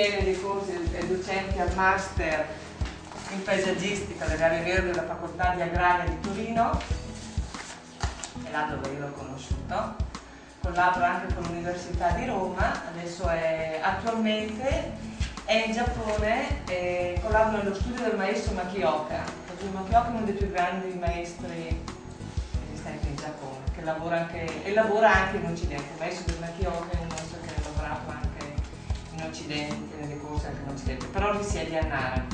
tiene dei corsi e docenti al master in paesaggistica delle aree verdi della facoltà di agraria di Torino, è là dove io l'ho conosciuto. Collabora anche con l'Università di Roma, adesso attualmente è in Giappone e collabora nello studio del maestro Makioka. Makioka è uno dei più grandi maestri esistenti in Giappone, che lavora anche in Occidente. Il maestro del Makioka è un maestro che ha lavorato anche in Occidente, nelle corse anche in Occidente, però risiede a Nara.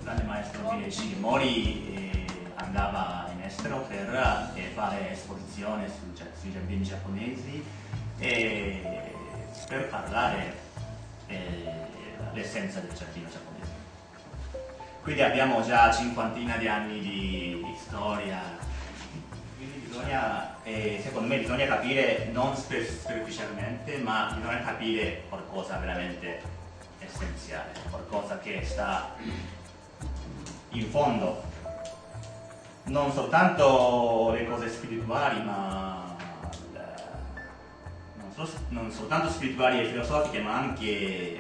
Grande maestro di Shigemori andava in estero per fare esposizioni sui giardini giapponesi e per parlare l'essenza del giardino giapponese. Quindi abbiamo già cinquantina di anni di storia, quindi secondo me bisogna capire non superficialmente, ma bisogna capire qualcosa veramente essenziale, qualcosa che sta in fondo, non soltanto le cose spirituali, ma non soltanto spirituali e filosofiche, ma anche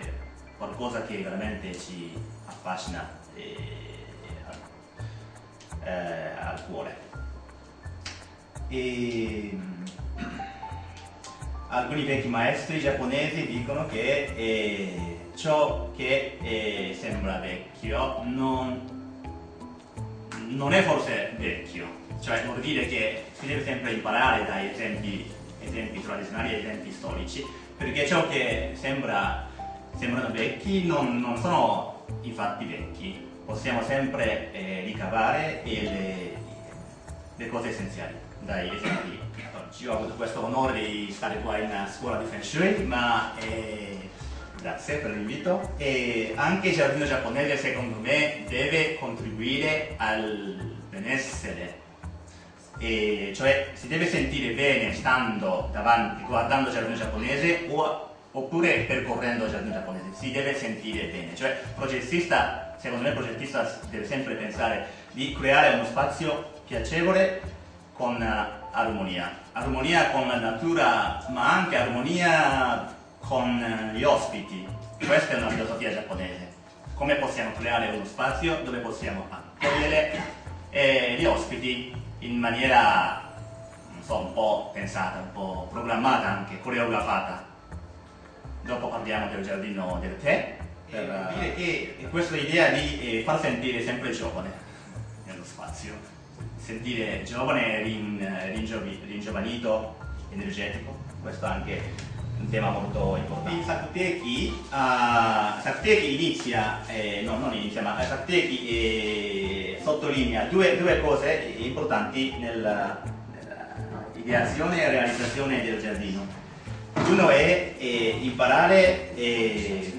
qualcosa che veramente ci affascina al cuore. Alcuni vecchi maestri giapponesi dicono che ciò che sembra vecchio non è forse vecchio, cioè vuol dire che si deve sempre imparare dai esempi tradizionali e esempi storici, perché ciò che sembrano vecchi non sono infatti vecchi, possiamo sempre ricavare le cose essenziali dai esempi. Io ho avuto questo onore di stare qua in scuola di Feng Shui, ma grazie per l'invito. E anche il giardino giapponese, secondo me, deve contribuire al benessere. Cioè si deve sentire bene stando davanti, guardando il giardino giapponese oppure percorrendo il giardino giapponese. Si deve sentire bene. Cioè secondo me il progettista deve sempre pensare di creare uno spazio piacevole con armonia con la natura, ma anche armonia con gli ospiti. Questa è una filosofia giapponese. Come possiamo creare uno spazio dove possiamo accogliere gli ospiti in maniera, non so, un po' pensata, un po' programmata, anche coreografata. Dopo parliamo del giardino del tè, per dire che questa idea di far sentire sempre giovane nello spazio, sentire giovane, ringiovanito, energetico, questo è anche un tema molto importante. Sakuteki inizia, ma Sakuteki sottolinea due cose importanti nell'ideazione e realizzazione del giardino. Uno è imparare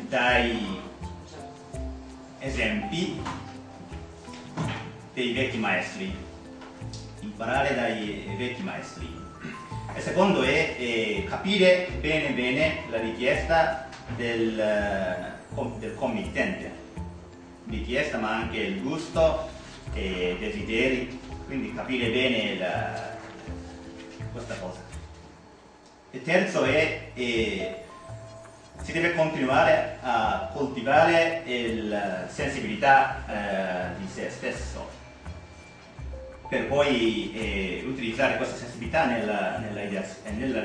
dai esempi dei vecchi maestri, e secondo è capire bene la richiesta del committente, richiesta ma anche il gusto e i desideri, quindi capire bene questa cosa. Il terzo è si deve continuare a coltivare la sensibilità di se stesso, per poi utilizzare questa sensibilità nella realizzazione e nella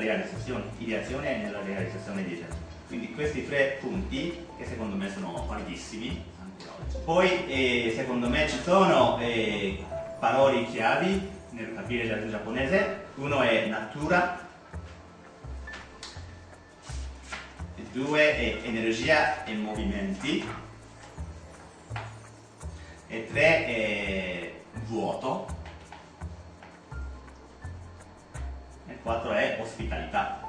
realizzazione di te. Quindi questi tre punti che secondo me sono validissimi anche oggi. Poi secondo me ci sono parole chiavi nel capire il giardino giapponese. Uno è natura, due è energia e movimenti, e tre è vuoto, e quattro è ospitalità.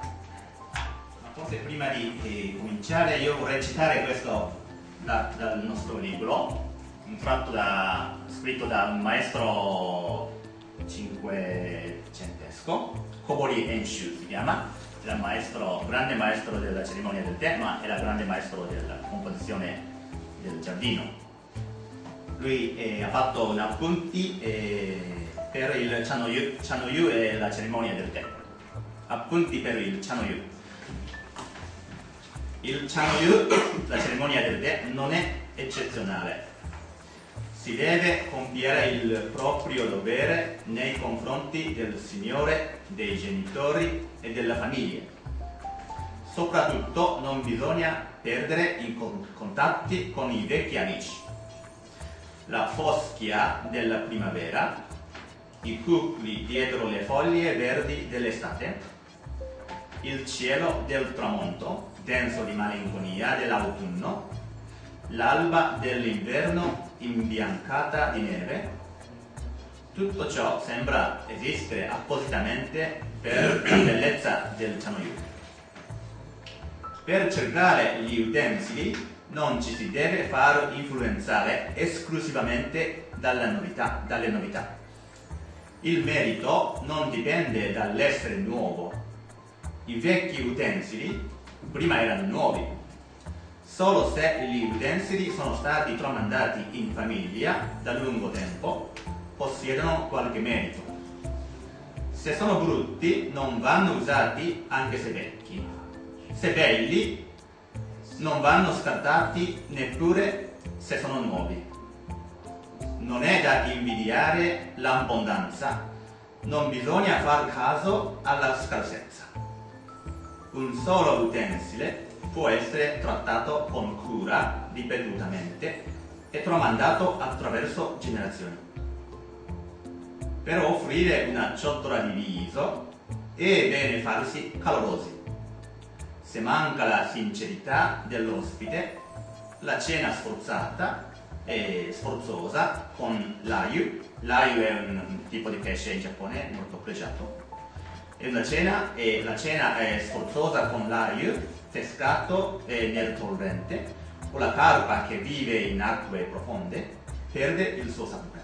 Ma forse prima di cominciare io vorrei citare questo dal nostro libro, un tratto scritto da un maestro cinquecentesco, Kobori Enshu si chiama. Era grande maestro della cerimonia del tè, ma era grande maestro della composizione del giardino. Lui ha fatto un appunti per il Chanoyu e la cerimonia del tè. Appunti per il Chanoyu. Il Chanyu, la cerimonia del tè, non è eccezionale. Si deve compiere il proprio dovere nei confronti del Signore, dei genitori e della famiglia. Soprattutto non bisogna perdere i contatti con i vecchi amici. La foschia della primavera, i cucli dietro le foglie verdi dell'estate, il cielo del tramonto, denso di malinconia dell'autunno, l'alba dell'inverno imbiancata di neve, tutto ciò sembra esistere appositamente per la bellezza del Chanyu. Per cercare gli utensili non ci si deve far influenzare esclusivamente dalle novità. Il merito non dipende dall'essere nuovo. I vecchi utensili prima erano nuovi. Solo se gli utensili sono stati tramandati in famiglia da lungo tempo, possiedono qualche merito. Se sono brutti, non vanno usati anche se vecchi. Se belli, non vanno scartati neppure se sono nuovi. Non è da invidiare l'abbondanza, non bisogna far caso alla scarsezza. Un solo utensile può essere trattato con cura ripetutamente e tramandato attraverso generazioni. Per offrire una ciotola di riso è bene farsi calorosi. Se manca la sincerità dell'ospite, la cena sforzata e sforzosa con l'ayu è un tipo di pesce in Giappone molto pregiato. La cena è sforzosa con l'ayu pescato nel torrente o la carpa che vive in acque profonde perde il suo sapore.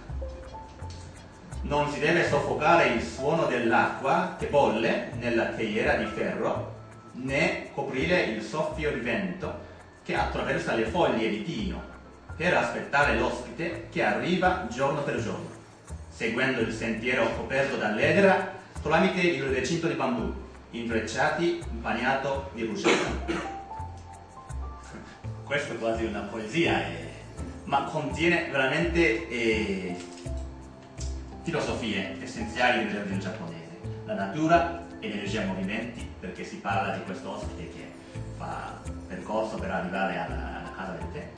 Non si deve soffocare il suono dell'acqua che bolle nella teiera di ferro, né coprire il soffio di vento che attraversa le foglie di pino per aspettare l'ospite che arriva giorno per giorno, seguendo il sentiero coperto dall'edera tramite il recinto di bambù, intrecciati, bagnato di ruggero. Questa è quasi una poesia, ma contiene veramente filosofie essenziali del giardino giapponese. La natura, energia e movimenti, perché si parla di questo ospite che fa percorso per arrivare alla casa del tè.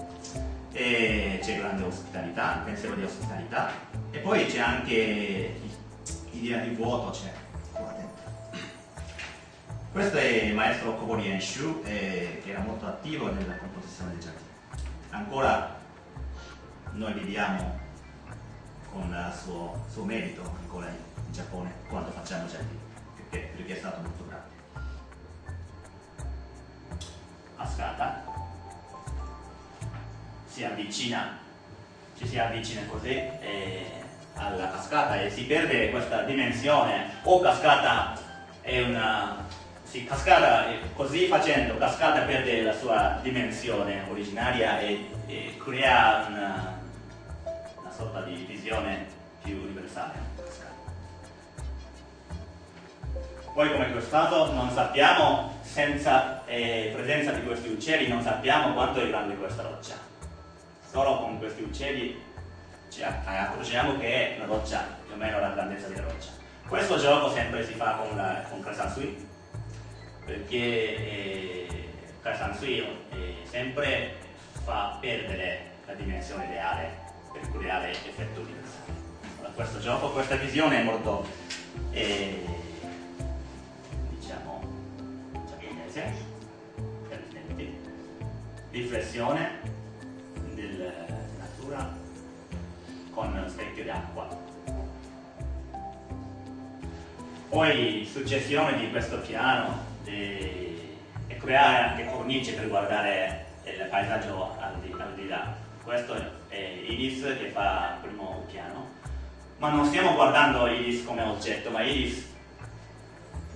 E c'è grande ospitalità, il pensiero di ospitalità, e poi c'è anche l'idea di vuoto, c'è qua dentro. Questo è il maestro Kobori Enshu, che era molto attivo nella composizione del giardino. Ancora noi viviamo con il suo merito ancora in Giappone quando facciamo giardini, perché è stato molto bravo. Ascata ci si avvicina così alla cascata e si perde questa dimensione, o cascata è una... sì, cascata, così facendo cascata perde la sua dimensione originaria e crea una sorta di visione più universale. Poi come questo stato non sappiamo, senza presenza di questi uccelli non sappiamo quanto è grande questa roccia. Solo con questi uccelli ci accorgiamo che è una roccia più o meno la grandezza della roccia. Questo gioco sempre si fa con Kasansui, perché Kasansui sempre fa perdere la dimensione ideale per creare effetto universale. Allora, questo gioco, questa visione è molto diciamo giapponese, per esempio, riflessione della natura con specchio d'acqua. Poi successione di questo piano e creare anche cornici per guardare il paesaggio al di là. Questo è Iris che fa il primo piano, ma non stiamo guardando Iris come oggetto, ma Iris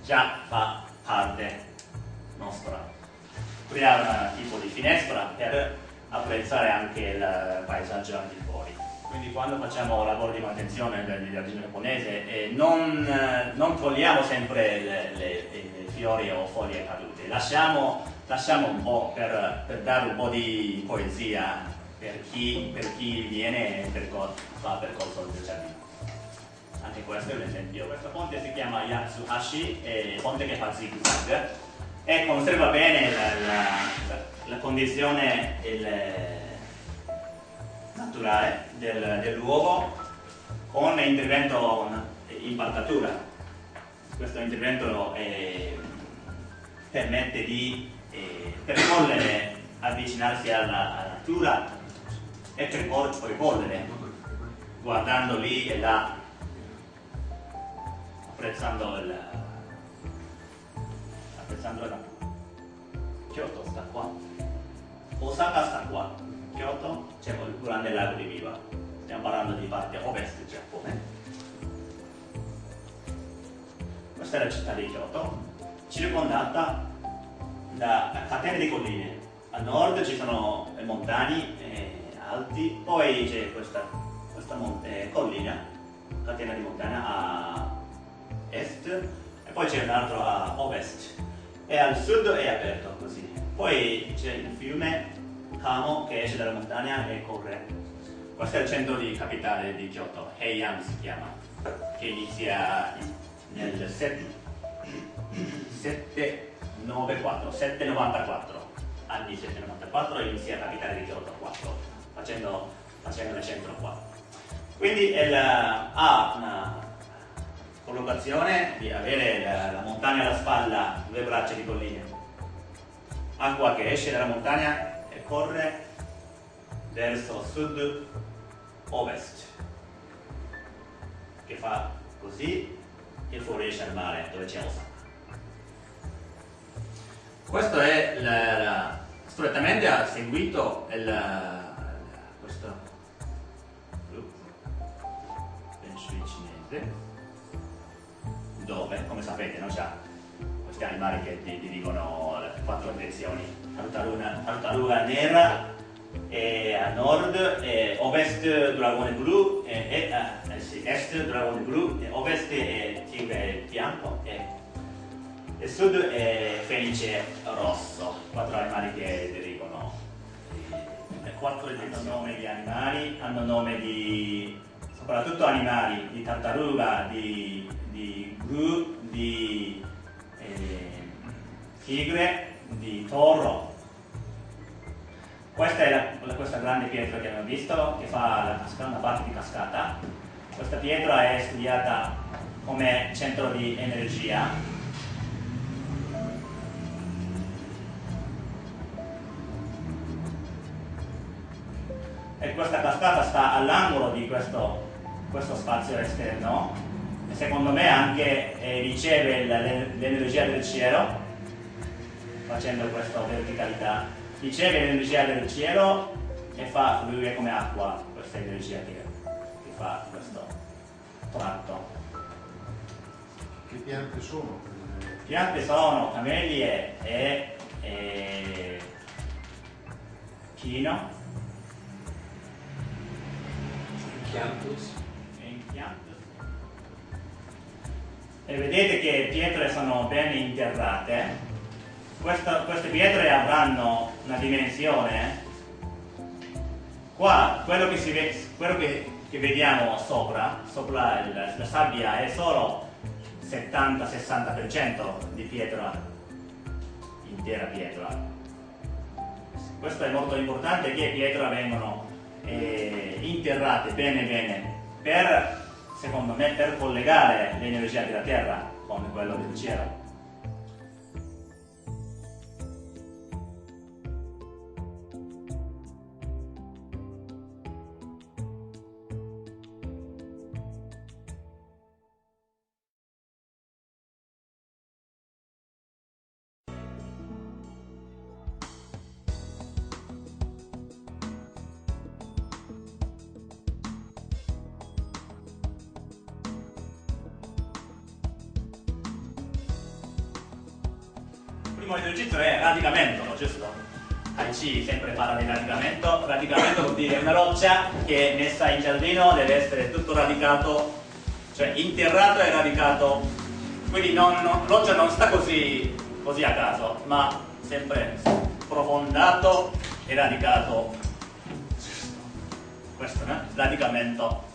già fa parte nostra. Creare un tipo di finestra per apprezzare anche il paesaggio al di fuori. Quindi quando facciamo lavoro di manutenzione del giardino giapponese non togliamo sempre le fiori o foglie cadute. Lasciamo un po' per dare un po' di poesia per chi viene e fa percorso del giardino. Anche questo è un esempio. Questo ponte si chiama Yatsuhashi, è ponte che fa zigzag e conserva bene la condizione naturale del luogo con intervento in impalcatura. Questo intervento permette di percorrere, avvicinarsi alla natura e percorrere guardando lì e là, apprezzando la natura. Kyoto sta qua, Osaka sta qua, Kyoto c'è il grande lago di Biwa. Stiamo parlando di parte ovest del Giappone. Questa è la città di Kyoto, circondata da catene di colline. A nord ci sono montagne alti, poi c'è questa collina, catena di montagna a est, e poi c'è un altro a ovest, e al sud è aperto così. Poi c'è il fiume Kamo che esce dalla montagna e corre. Questo è il centro di capitale di Kyoto, Heian si chiama, che inizia nel 794, anni 794, inizia la capitale di Kyoto 4, facendo il centro qua. Quindi ha una collocazione di avere la montagna alla spalla, due braccia di colline, acqua che esce dalla montagna e corre verso sud-ovest, che fa così e fuoriesce al mare dove c'è Osaka. Questo è strettamente ha seguito questo Feng cinese, dove, come sapete, non c'è questi animali che ti dicono le 4 direzioni: tartaruga nera a nord, ovest dragone blu, est dragone blu, ovest tigre bianco e sud è fenice rosso. 4 animali che derivono. 4 nomi di animali hanno nome di, soprattutto animali, di tartaruga, di gru, di tigre, di toro. Questa è questa grande pietra che abbiamo visto, che fa una parte di cascata. Questa pietra è studiata come centro di energia. E questa cascata sta all'angolo di questo spazio esterno, e secondo me anche riceve l'energia del cielo, facendo questa verticalità. Riceve l'energia del cielo e fa fluire come acqua questa energia che fa questo tratto. Che piante sono? Piante sono camellie e chino. E vedete che pietre sono ben interrate. Queste pietre avranno una dimensione. Qua quello che vediamo sopra la sabbia è solo 70-60% di pietra, intera pietra. Questo è molto importante, che pietre vengono interrate bene secondo me, per collegare l'energia della terra con quello del cielo. Il primo esercizio è radicamento, giusto? Tai Chi sempre parla di radicamento. Radicamento vuol dire una roccia che messa in giardino deve essere tutto radicato, cioè interrato e radicato quindi l'occhio non sta così a caso, ma sempre sprofondato e radicato. Questo, no? Radicamento.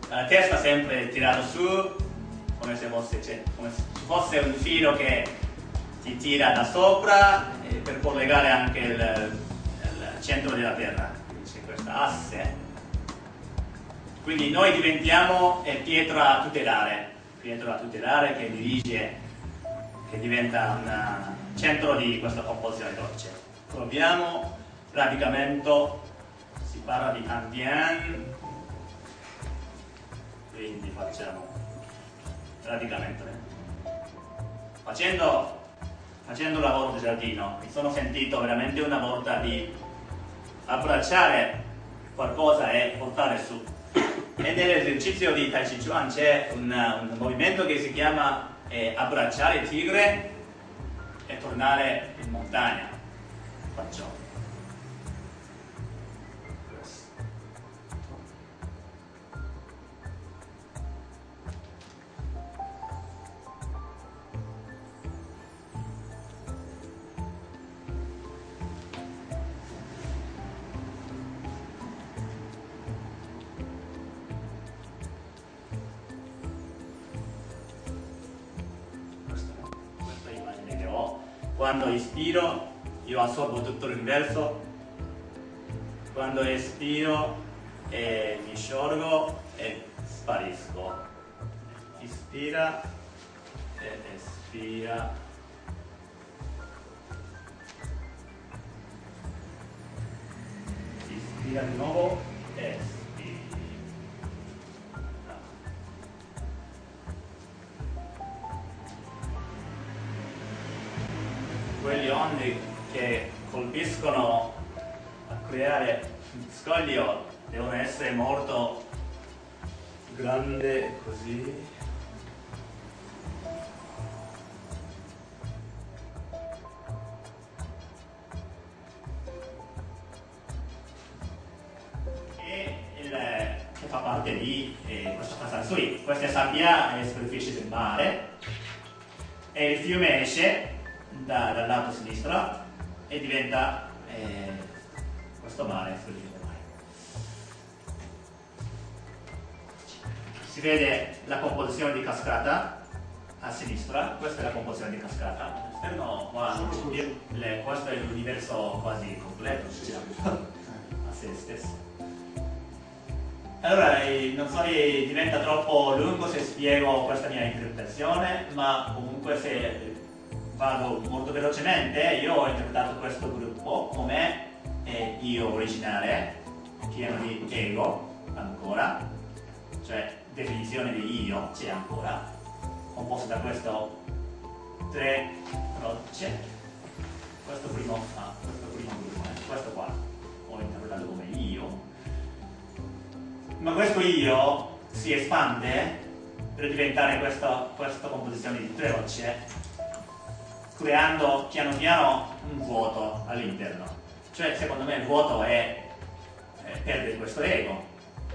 La testa sempre tirata su, come se fosse un filo che ti tira da sopra per collegare anche il centro della terra. C'è questa asse. Quindi noi diventiamo pietra tutelare che diventa un centro di questa composizione di rocce. Proviamo radicamento, si parla di Andian, quindi facciamo radicamento. Facendo il lavoro di giardino mi sono sentito veramente una volta di abbracciare qualcosa e portare su. E nell'esercizio di Tai Chi Chuan c'è un movimento che si chiama abbracciare il tigre e tornare in montagna. Faccio questa immagine che ho. Quando ispiro io assorbo tutto l'universo, quando espiro mi sciolgo e sparisco. Ispira e espira. Ispira di nuovo e espira. Quegli onde che colpiscono a creare un scoglio devono essere molto grande così. Che fa parte di questa Kasansui. Questa è sabbia e superficie del mare e il fiume esce dal lato sinistro e diventa questo mare, si vede la composizione di cascata a sinistra. Questa è la composizione di cascata all'esterno, questo è l'universo quasi completo, a se stesso. Allora, non so, diventa troppo lungo se spiego questa mia interpretazione, ma comunque se vado molto velocemente, io ho interpretato questo gruppo come io originale, pieno di ego ancora, cioè definizione di io c'è ancora, composto da questo tre rocce, questo primo gruppo, questo qua ho interpretato come io, ma questo io si espande per diventare questa composizione di tre rocce, creando piano piano un vuoto all'interno. Cioè, secondo me il vuoto perde questo ego,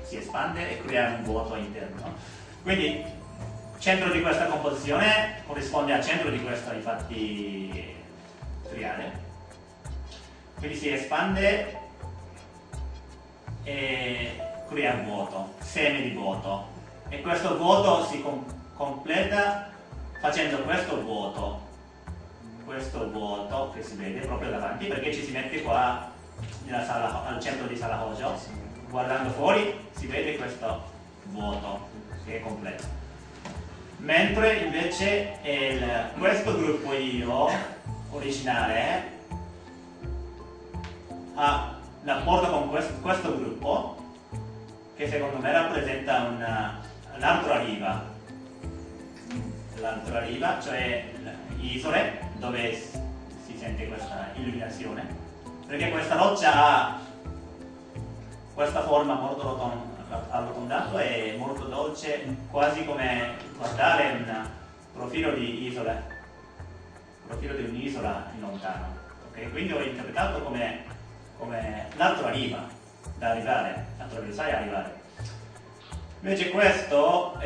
si espande e crea un vuoto interno. Quindi il centro di questa composizione corrisponde al centro di questo, infatti, triade. Quindi si espande e crea un vuoto, seme di vuoto. E questo vuoto si completa facendo questo vuoto che si vede proprio davanti, perché ci si mette qua nella sala, al centro di Sala Hojo, guardando fuori si vede questo vuoto che è completo, mentre invece questo gruppo io originale ha rapporto con questo gruppo che secondo me rappresenta l'altra riva, cioè isole dove si sente questa illuminazione, perché questa roccia ha questa forma molto arrotondato e molto dolce, quasi come guardare un profilo di un'isola in lontano. Okay? Quindi ho interpretato come l'altra riva da arrivare, attraversare e arrivare. Invece questo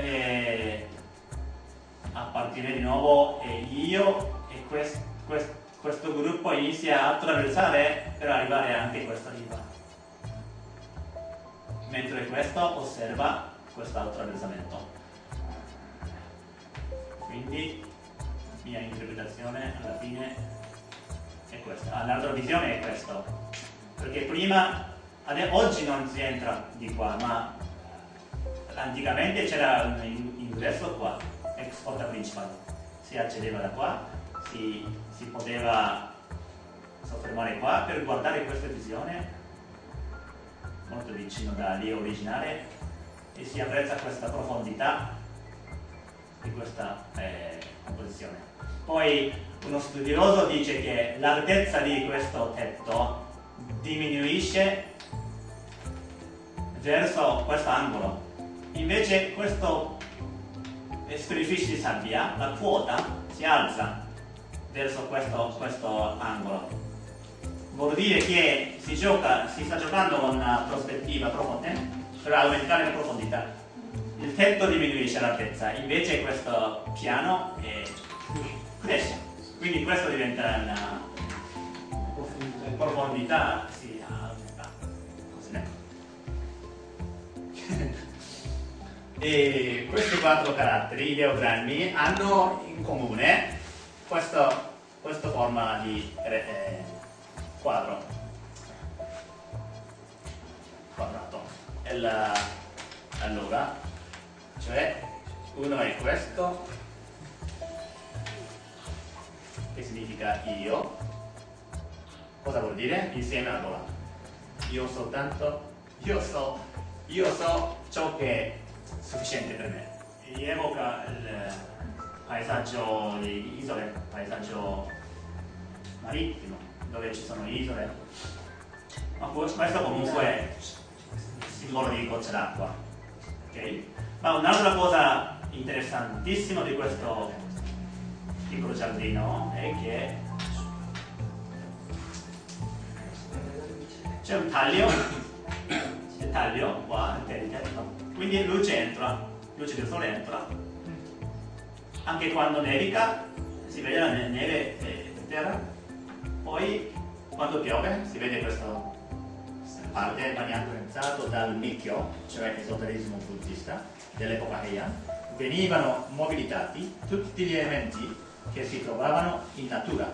a partire di nuovo io e questo gruppo inizia a attraversare per arrivare anche a questa riva, mentre questo osserva questo attraversamento. Quindi mia interpretazione alla fine è questa. L'altra visione è questo, perché prima, oggi non si entra di qua, ma anticamente c'era un ingresso qua, ex porta principale, si accedeva da qua, si poteva soffermare qua per guardare questa visione molto vicino da lì originale e si apprezza questa profondità di questa composizione. Poi uno studioso dice che l'altezza di questo tetto diminuisce verso questo angolo, invece questo superficie di sabbia, la quota si alza verso questo angolo. Vuol dire che si sta giocando con una prospettiva profonda per aumentare la profondità. Il tetto diminuisce l'altezza, invece questo piano cresce. Quindi questo diventa una profondità, si aumenta. E questi 4 caratteri, ideogrammi, hanno in comune questa forma di quadrato. Allora, cioè uno è questo, che significa io. Cosa vuol dire? Insieme alla gola. Io so ciò che è sufficiente per me. Evoca il paesaggio di isole, paesaggio marittimo, dove ci sono isole. Ma questo comunque è simbolo di goccia d'acqua. Okay? Ma un'altra cosa interessantissima di questo piccolo giardino è che c'è un taglio qua, quindi luce del sole entra. Anche quando nevica si vede la neve per terra, poi quando piove si vede questa parte bagnata dal Nikkyo, cioè esoterismo buddista dell'epoca Heian. Venivano mobilitati tutti gli elementi che si trovavano in natura,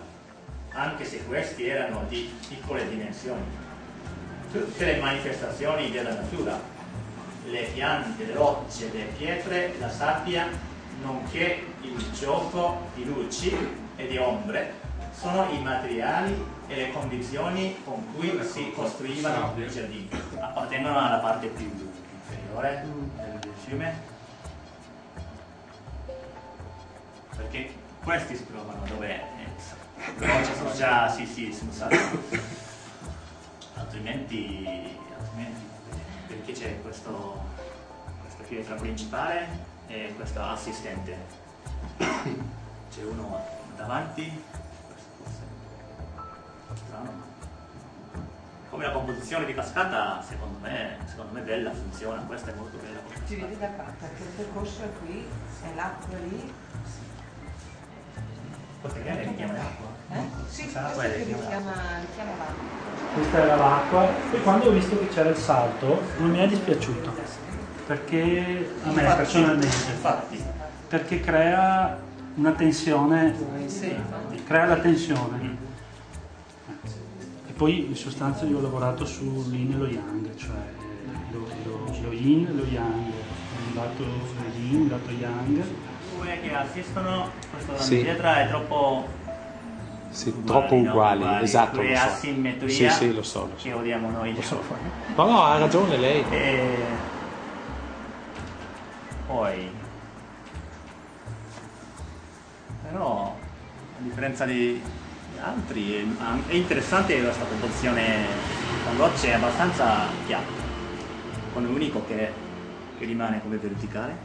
anche se questi erano di piccole dimensioni. Tutte le manifestazioni della natura, le piante, le rocce, le pietre, la sabbia, nonché il gioco di luci e di ombre, sono i materiali e le condizioni con cui si costruivano i giardini. Appartengono alla parte più inferiore del fiume, perché questi si trovano dove le rocce sono già smussate. Altrimenti perché c'è questa pietra principale e questa assistente. C'è uno davanti, strano. Come la composizione di cascata, secondo me è bella, funziona, questa è molto bella. Si vede da qua, perché il percorso è qui e l'acqua lì. Questa che richiama l'acqua? Sì, questo che richiama l'acqua. Questa era l'acqua e quando ho visto che c'era il salto non mi è dispiaciuto, perché a me personalmente, perché crea una tensione, crea la tensione. E poi in sostanza io ho lavorato su yin e lo yang, cioè lo yin e lo yang, un lato yin, un lato yang. Come che assistono, questa pietra è troppo... Sì, troppo uguali, esatto, lo so. Asimmetria sì, lo so. Che odiamo noi. Lo so. No, ha ragione lei. Poi però a differenza di altri è interessante questa composizione con rocce abbastanza piatte, con l'unico che rimane come verticale.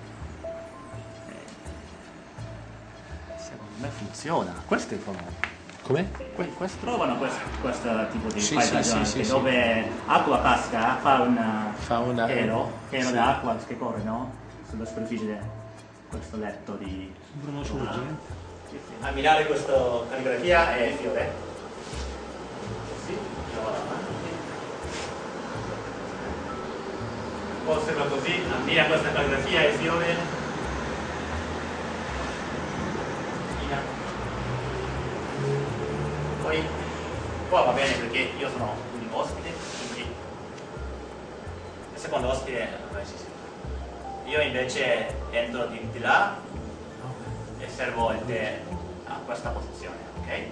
Secondo me funziona. Queste sono... Come? Trovano questo tipo di paesaggio dove acqua casca, fa un ero d'acqua che corre, no? Sulla superficie questo letto di Bruno Ciuggi. ammirare questa calligrafia e fiore. Sì, io vado avanti. Osserva così, ammira questa calligrafia e fiore. Poi qua va bene perché io sono l'unico ospite, quindi il secondo ospite io invece entro di là e servo il tè a questa posizione, ok?